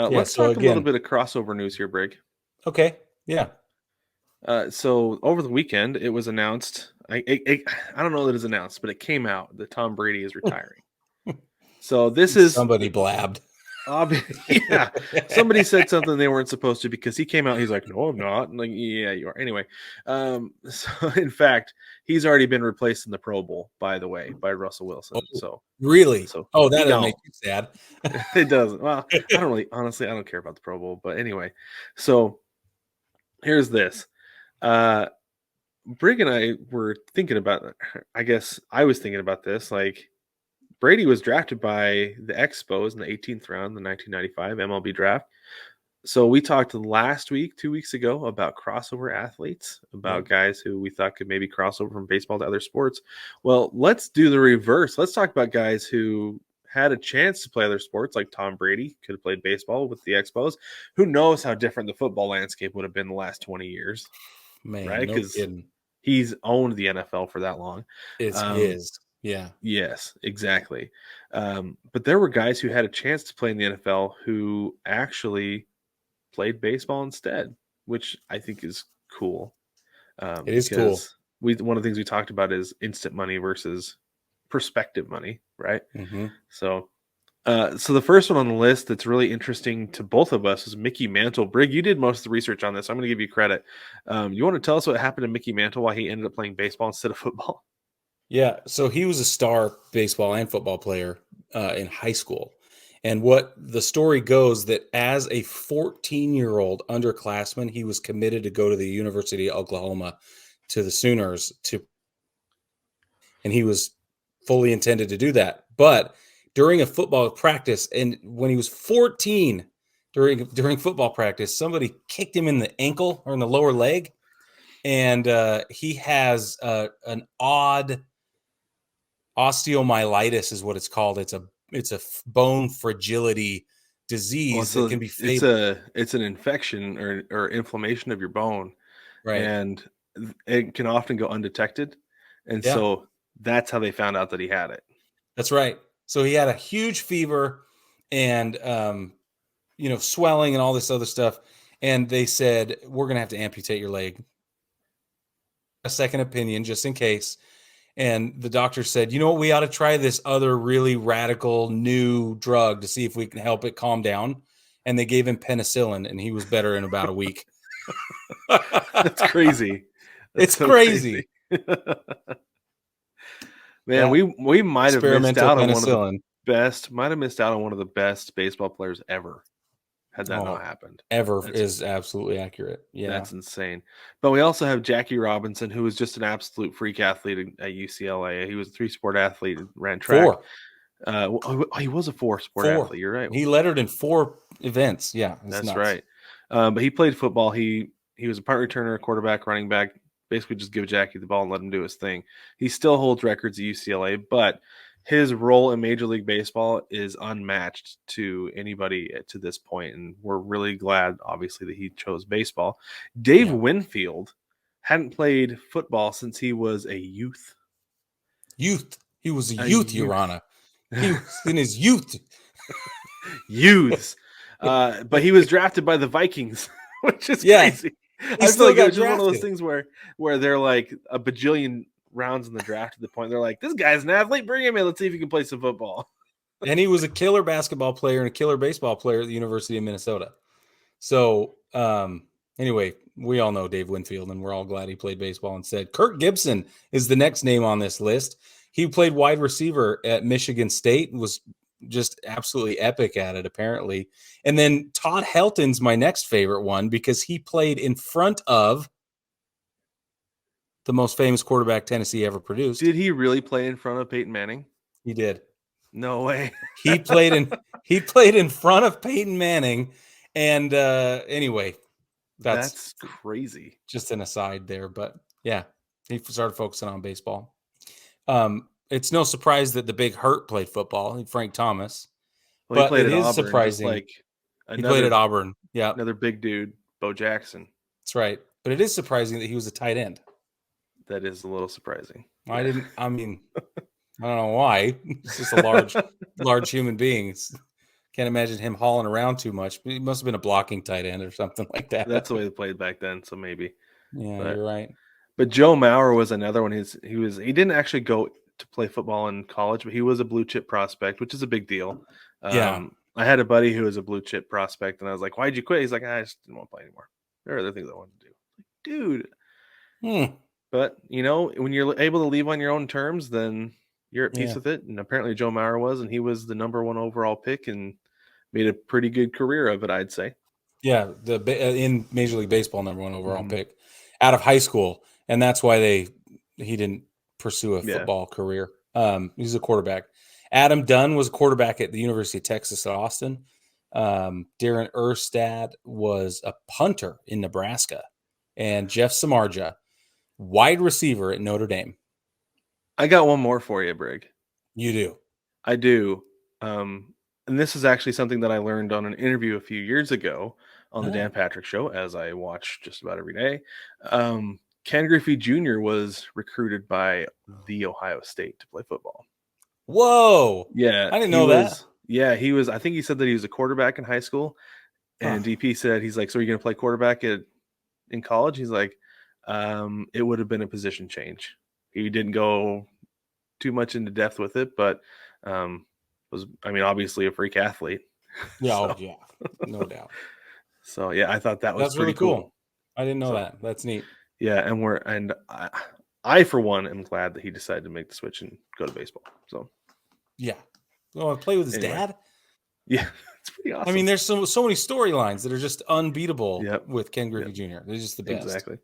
Let's So talk a little again, bit of crossover news here, Brig. okay. Yeah. So over the weekend, it was announced. I don't know that it's announced, but it came out that Tom Brady is retiring. So this is Somebody blabbed. yeah. Somebody said something they weren't supposed to because he came out. He's like, "No, I'm not." And like, yeah, you are. Anyway, so in fact, he's already been replaced in the Pro Bowl, by the way, by Russell Oh, Wilson. really? So Oh, he that'll make no, you sad. it doesn't. Well, I don't really, honestly, I don't care about the Pro Bowl, but anyway. So here's this. Uh, Brig and I were thinking about. I guess I was thinking about this. Like Brady was drafted by the Expos in the 18th round, the 1995 MLB draft. So we talked last week, 2 weeks ago, about crossover athletes, about guys who we thought could maybe cross over from baseball to other sports. Well, let's do the reverse. Let's talk about guys who had a chance to play other sports, like Tom Brady could have played baseball with the Expos. Who knows how different the football landscape would have been the last 20 years, Man, right? no Because kidding. he's owned the NFL for that long. It's his. Yeah. Yes, exactly. But there were guys who had a chance to play in the NFL who actually played baseball instead, which I think is cool. It is cool. Because one of the things we talked about is instant money versus perspective money, right? Mm-hmm. So the first one on the list that's really interesting to both of us is Mickey Mantle. Brig, you did most of the research on this. I'm going to give you credit. You want to tell us what happened to Mickey Mantle, why he ended up playing baseball instead of football? Yeah. So he was a star baseball and football player in high school. And what the story goes that as a 14-year-old underclassman, he was committed to go to the University of Oklahoma to the Sooners and he was fully intended to do that. But during a football practice, and when he was 14, during football practice, somebody kicked him in the ankle or in the lower leg, and he has an odd osteomyelitis, is what it's called. It's a bone fragility disease that can be fatal. It's an infection or inflammation of your bone, Right? and it can often go undetected, and Yeah, so that's how they found out that he had it. that's right. So he had a huge fever and swelling and all this other stuff, and they said we're gonna have to amputate your leg. A second opinion just in case. And the doctor said, you know what, we ought to try this other really radical new drug to see if we can help it calm down. And they gave him penicillin, and he was better in about a week. That's crazy. That's It's so crazy. crazy. Man, Yeah. we might have missed Experimental out on one of the penicillin. best baseball players ever had that not Oh, happened. ever That's is absolutely accurate. Yeah. That's insane. But we also have Jackie Robinson, who was just an absolute freak athlete at UCLA. He was a 3-sport athlete, ran track. 4. He was a 4-sport 4. athlete. You're right. He lettered in 4 events. Yeah. It's That's nuts. right. But he played football. He was a punt returner, quarterback, running back. Basically, just give Jackie the ball and let him do his thing. He still holds records at UCLA, but his role in Major League Baseball is unmatched to anybody to this point, and we're really glad, obviously, that he chose baseball. Dave Yeah. Winfield hadn't played football since he was a youth. Youth. He was a A youth, Your youth. Honor. He was in his youth. Youths. But he was drafted by the Vikings, which is Yeah. crazy. He I feel still like it got was just one of those drafted. things where they're like a bajillion rounds in the draft to the point they're like, this guy's an athlete, bring him in, let's see if he can play some football. And he was a killer basketball player and a killer baseball player at the University of Minnesota. So, anyway, we all know Dave Winfield, and we're all glad he played baseball instead. Kirk Gibson is the next name on this list. He played wide receiver at Michigan State and was just absolutely epic at it, apparently. And then Todd Helton's my next favorite one because he played in front of the most famous quarterback Tennessee ever produced. Did he really play in front of Peyton Manning? He did. No way. He played in front of Peyton Manning. And anyway, That's crazy. just an aside there, but yeah, he started focusing on baseball. It's no surprise that the big hurt played football, Frank Thomas, Well, he but played it at is Auburn, just surprising like he played at another Auburn. Yeah, another big dude, Bo Jackson. that's right. But it is surprising that he was a tight end. That is a little surprising. I don't know why. It's just a large human being. Can't imagine him hauling around too much. He must have been a blocking tight end or something like that. That's the way they played back then, so maybe. Yeah, But you're right. but Joe Maurer was another one. He didn't actually go to play football in college, but he was a blue chip prospect, which is a big deal. Yeah. I had a buddy who was a blue chip prospect, and I was like, "Why'd you quit?" He's like, "I just didn't want to play anymore. There are other things I wanted to do." Dude, Hmm. but when you're able to leave on your own terms, then you're at peace Yeah. with it. And apparently Joe Maurer was, and he was the number one overall pick and made a pretty good career of it, I'd say. Yeah. In Major League Baseball, number 1 overall Mhm. pick out of high school, and that's why he didn't pursue a Yeah. football career. He's a quarterback. Adam Dunn was a quarterback at the University of Texas at Austin. Darren Erstad was a punter in Nebraska, and Jeff Samardzija, wide receiver at Notre Dame. I got one more for you, Brig. You do. I do. And this is actually something that I learned on an interview a few years ago on the Dan Oh. Patrick Show, as I watch just about every day. Ken Griffey Jr. was recruited by the Ohio State to play football. Whoa. Yeah, I didn't he know that. was. Yeah, he was. I think he said that he was a quarterback in high school, and Huh. DP said he's like, "So are you going to play quarterback in college?" He's like, "It would have been a position change." He didn't go too much into depth with it, but obviously a freak athlete. Yeah. so Oh, yeah. No doubt. so yeah, I thought that was That's really pretty cool. cool. I didn't know So that. That's neat. yeah, I for one am glad that he decided to make the switch and go to baseball. So Yeah. Oh, play with his anyway, dad. yeah, it's pretty I mean, awesome. there's so many storylines that are just unbeatable Yep, with Ken yep, Griffey Jr. They're just the best. exactly.